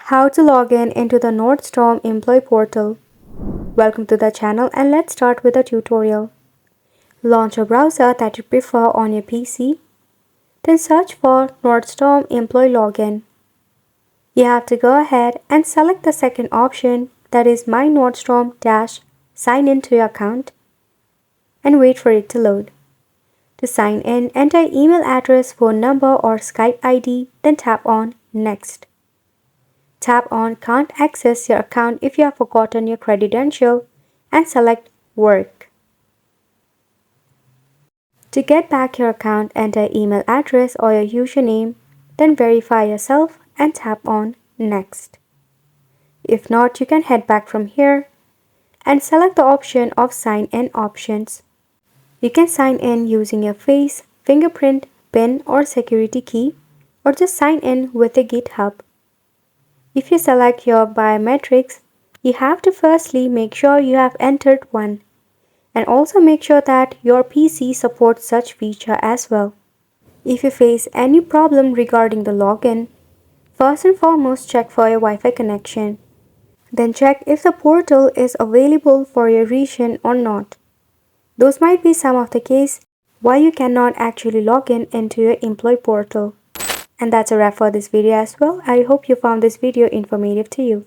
How to log in into the Nordstrom Employee Portal. Welcome to the channel and let's start with a tutorial. Launch a browser that you prefer on your PC. Then search for Nordstrom Employee Login. You have to go ahead and select the second option, that is My Nordstrom - sign in to your account, and wait for it to load. To sign in, enter email address, phone number or Skype ID, then tap on Next. Tap on Can't access your account if you have forgotten your credential and select Work. To get back your account, enter email address or your username, then verify yourself and tap on Next. If not, you can head back from here and select the option of Sign In options. You can sign in using your face, fingerprint, PIN or security key, or just sign in with a GitHub. If you select your biometrics, you have to firstly make sure you have entered one, and also make sure that your PC supports such feature as well. If you face any problem regarding the login, first and foremost check for your Wi-Fi connection. Then check if the portal is available for your region or not. Those might be some of the case why you cannot actually log in into your employee portal. And that's a wrap for this video as well. I hope you found this video informative to you.